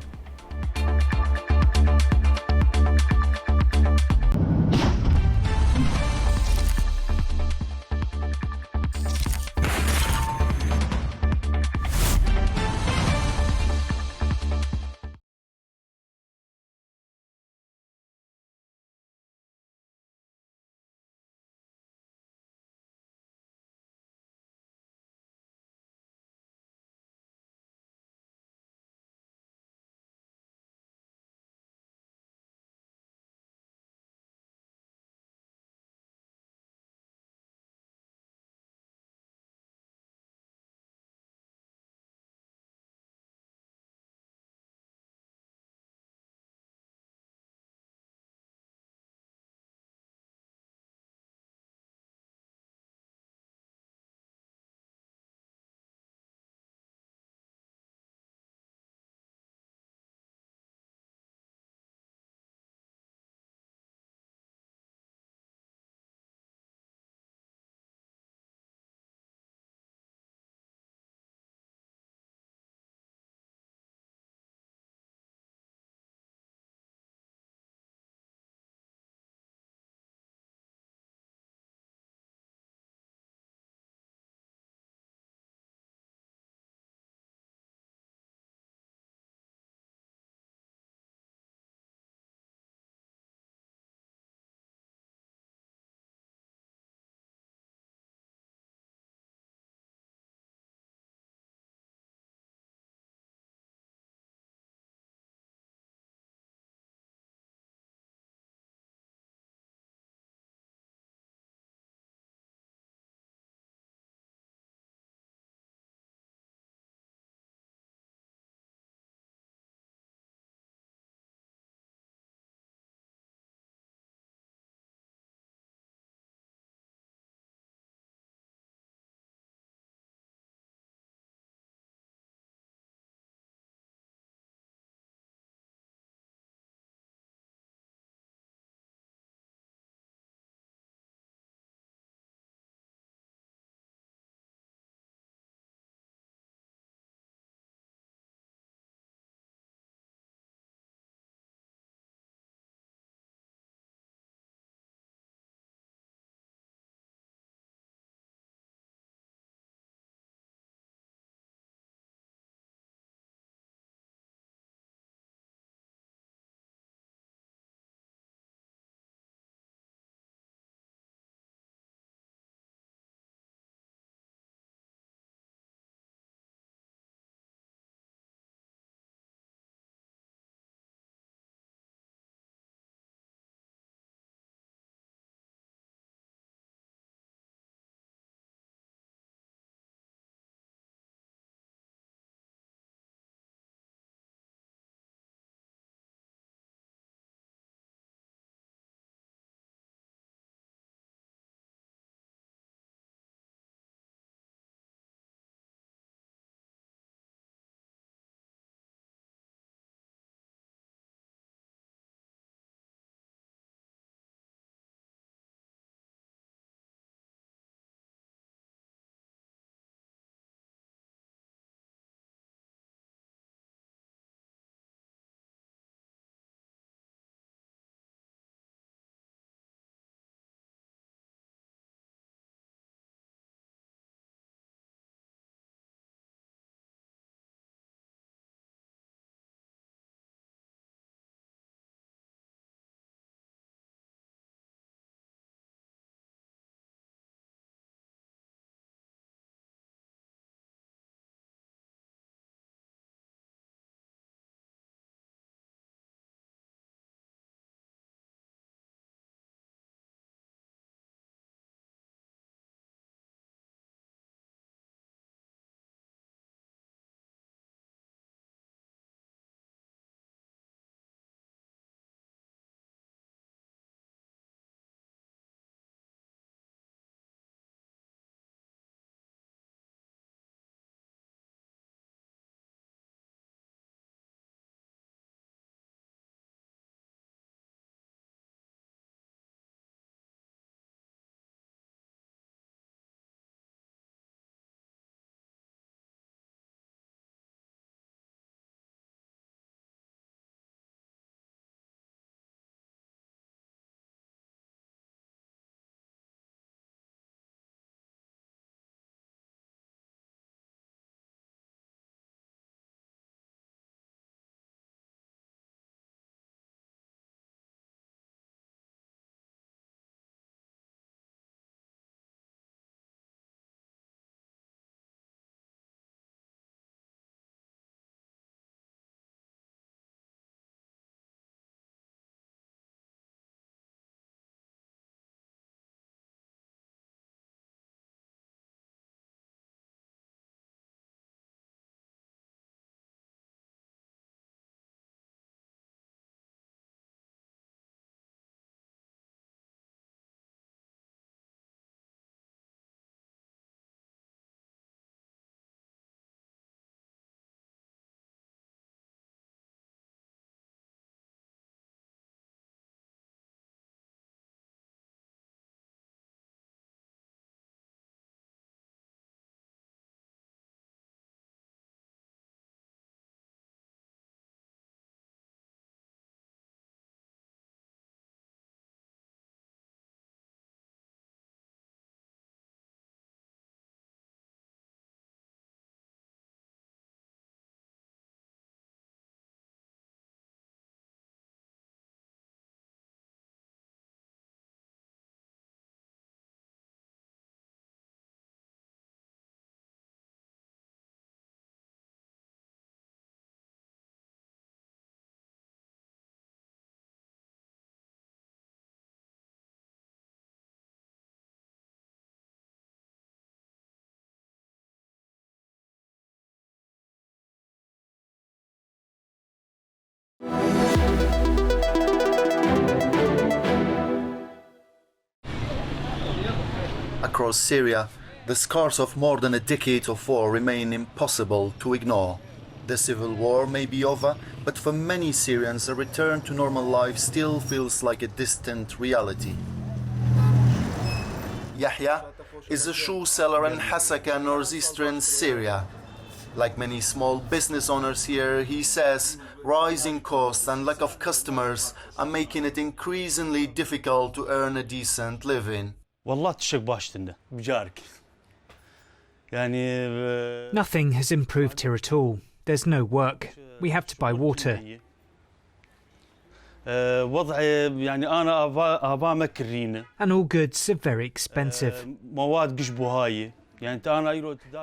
S: Across Syria, the scars of more than a decade of war remain impossible to ignore. The civil war may be over, but for many Syrians, a return to normal life still feels like a distant reality. Yahya is a shoe seller in Hasaka, northeastern Syria. Like many small business owners here, he says rising costs and lack of customers are making it increasingly difficult to earn a decent living.
T: Nothing has improved here at all. There's no work. We have to buy water. And all goods are very expensive.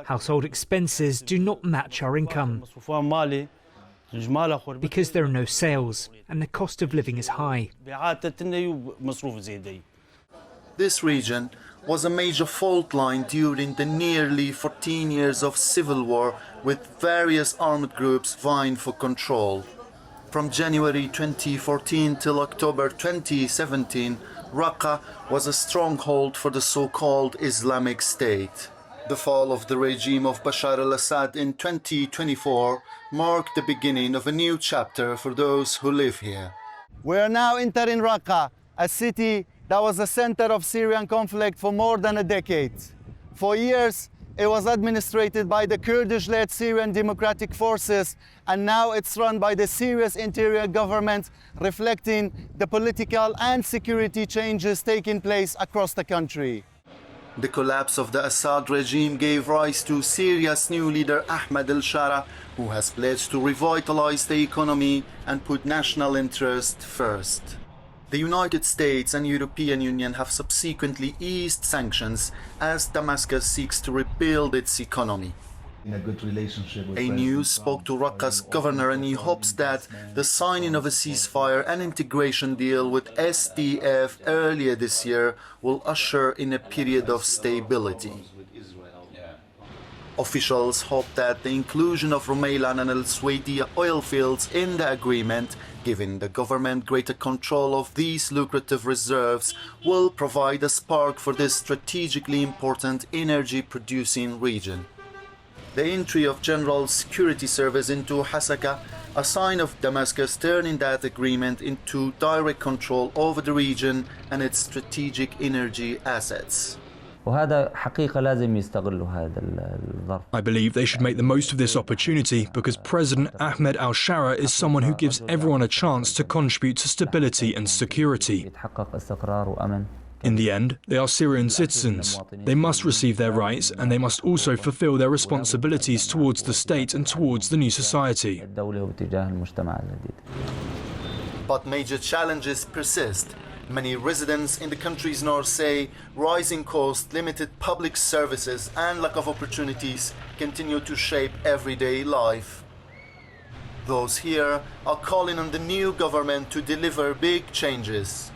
T: Household expenses do not match our income because there are no sales and the cost of living is high.
S: This region was a major fault line during the nearly 14 years of civil war, with various armed groups vying for control. From January 2014 till October 2017, Raqqa was a stronghold for the so-called Islamic State. The fall of the regime of Bashar al-Assad in 2024 marked the beginning of a new chapter for those who live here.
G: We are now entering Raqqa, a city that was the center of Syrian conflict for more than a decade. For years, it was administrated by the Kurdish-led Syrian Democratic Forces, and now it's run by the Syria's interior government, reflecting the political and security changes taking place across the country.
S: The collapse of the Assad regime gave rise to Syria's new leader Ahmed al-Shara, who has pledged to revitalize the economy and put national interest first. The United States and European Union have subsequently eased sanctions as Damascus seeks to rebuild its economy. A news spoke to Raqqa's governor, and he hopes that the signing of a ceasefire and integration deal with SDF earlier this year will usher in a period of stability. Officials hope that the inclusion of Rumaylan and al-Suwaydiya oil fields in the agreement, giving the government greater control of these lucrative reserves, will provide a spark for this strategically important energy-producing region. The entry of General Security Service into Hasaka, a sign of Damascus turning that agreement into direct control over the region and its strategic energy assets.
U: I
V: believe they should make the most of this opportunity because President Ahmed al-Shara is someone who gives everyone a chance to contribute to stability and security. In the end, they are Syrian citizens. They must receive their rights, and they must also fulfill their responsibilities towards the state and towards the new society.
S: But major challenges persist. Many residents in the country's north say rising costs, limited public services and lack of opportunities continue to shape everyday life. Those here are calling on the new government to deliver big changes.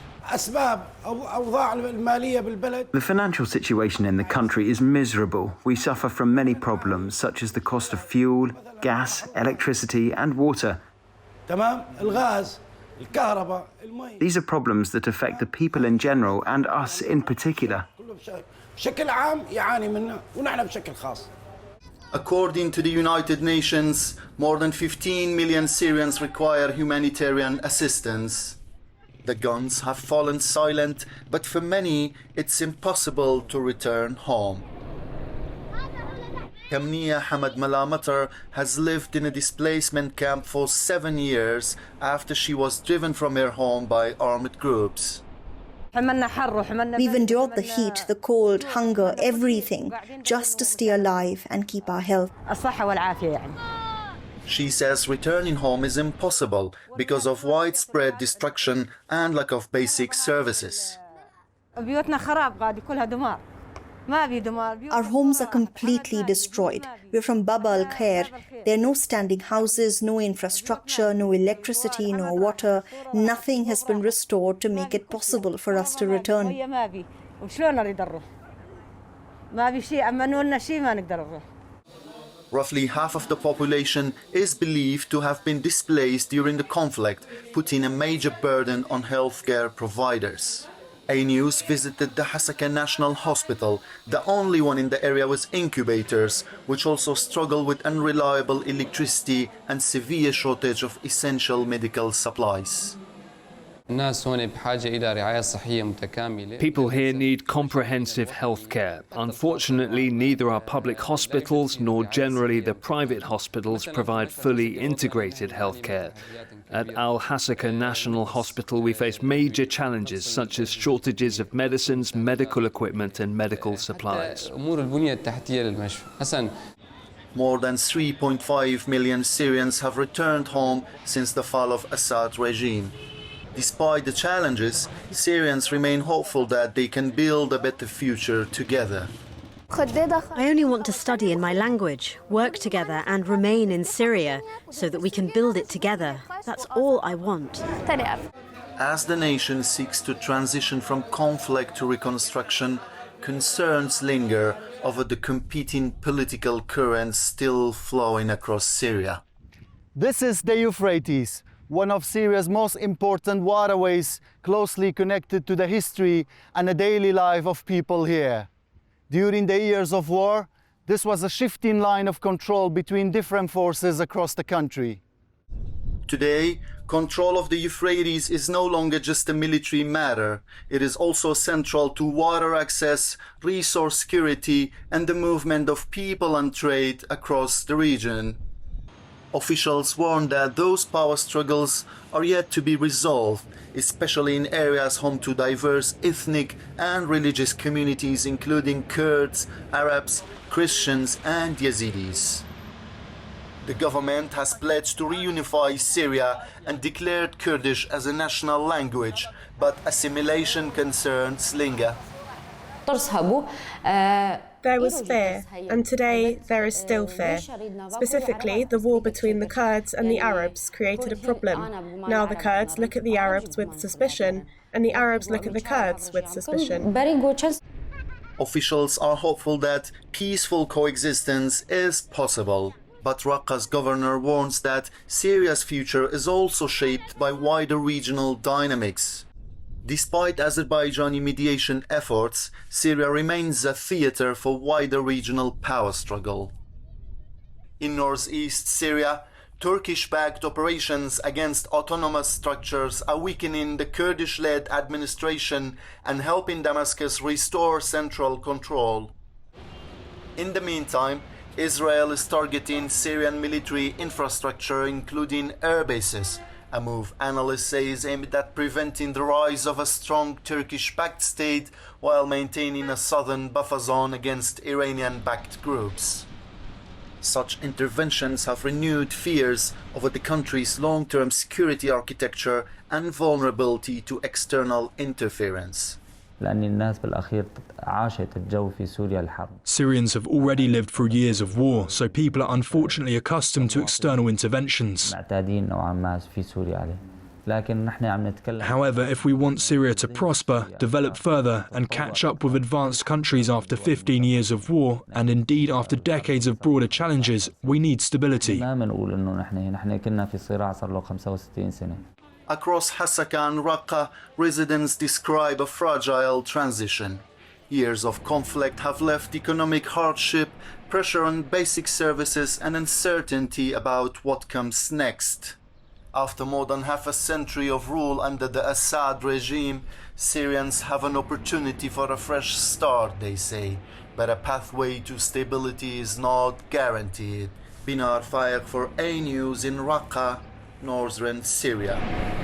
W: The financial situation in the country is miserable. We suffer from many problems, such as the cost of fuel, gas, electricity and water. These are problems that affect the people in general and us in particular.
S: According to the United Nations, more than 15 million Syrians require humanitarian assistance. The guns have fallen silent, but for many, it's impossible to return home. Kamnia Hamad Malamatar has lived in a displacement camp for 7 years after she was driven from her home by armed groups.
X: We've endured the heat, the cold, hunger, everything, just to stay alive and keep our health.
S: She says returning home is impossible because of widespread destruction and lack of basic services.
X: Our homes are completely destroyed. We're from Baba al Khair. There are no standing houses, no infrastructure, no electricity, no water. Nothing has been restored to make it possible for us to return.
S: Roughly half of the population is believed to have been displaced during the conflict, putting a major burden on healthcare providers. A News visited the Hasaka National Hospital, the only one in the area with incubators, which also struggle with unreliable electricity and severe shortage of essential medical supplies.
B: People here need comprehensive health care. Unfortunately, neither our public hospitals nor generally the private hospitals provide fully integrated health care. At Al-Hasaka National Hospital, we face major challenges such as shortages of medicines, medical equipment and medical supplies.
S: More than 3.5 million Syrians have returned home since the fall of Assad regime. Despite the challenges, Syrians remain hopeful that they can build a better future together.
C: I only want to study in my language, work together and remain in Syria so that we can build it together. That's all I want.
S: As the nation seeks to transition from conflict to reconstruction, concerns linger over the competing political currents still flowing across Syria.
D: This is the Euphrates, one of Syria's most important waterways, closely connected to the history and the daily life of people here. During the years of war, this was a shifting line of control between different forces across the country.
S: Today, control of the Euphrates is no longer just a military matter. It is also central to water access, resource security, and the movement of people and trade across the region. Officials warn that those power struggles are yet to be resolved, especially in areas home to diverse ethnic and religious communities including Kurds, Arabs, Christians and Yazidis. The government has pledged to reunify Syria and declared Kurdish as a national language, but assimilation concerns linger.
U: There was fear, and today there is still fear. Specifically, the war between the Kurds and the Arabs created a problem. Now the Kurds look at the Arabs with suspicion, and the Arabs look at the Kurds with suspicion.
S: Officials are hopeful that peaceful coexistence is possible. But Raqqa's governor warns that Syria's future is also shaped by wider regional dynamics. Despite Azerbaijani mediation efforts, Syria remains a theater for wider regional power struggle. In northeast Syria, Turkish-backed operations against autonomous structures are weakening the Kurdish-led administration and helping Damascus restore central control. In the meantime, Israel is targeting Syrian military infrastructure, including air bases, a move analysts say is aimed at preventing the rise of a strong Turkish-backed state while maintaining a southern buffer zone against Iranian-backed groups. Such interventions have renewed fears over the country's long-term security architecture and vulnerability to external interference.
V: Syrians have already lived through years of war, so people are unfortunately accustomed to external interventions. However, if we want Syria to prosper, develop further and catch up with advanced countries after 15 years of war, and indeed after decades of broader challenges, we need stability.
S: Across Hasaka and Raqqa, residents describe a fragile transition. Years of conflict have left economic hardship, pressure on basic services and uncertainty about what comes next. After more than half a century of rule under the Assad regime, Syrians have an opportunity for a fresh start, they say, but a pathway to stability is not guaranteed. Binar Fayek for A News in Raqqa, northern Syria.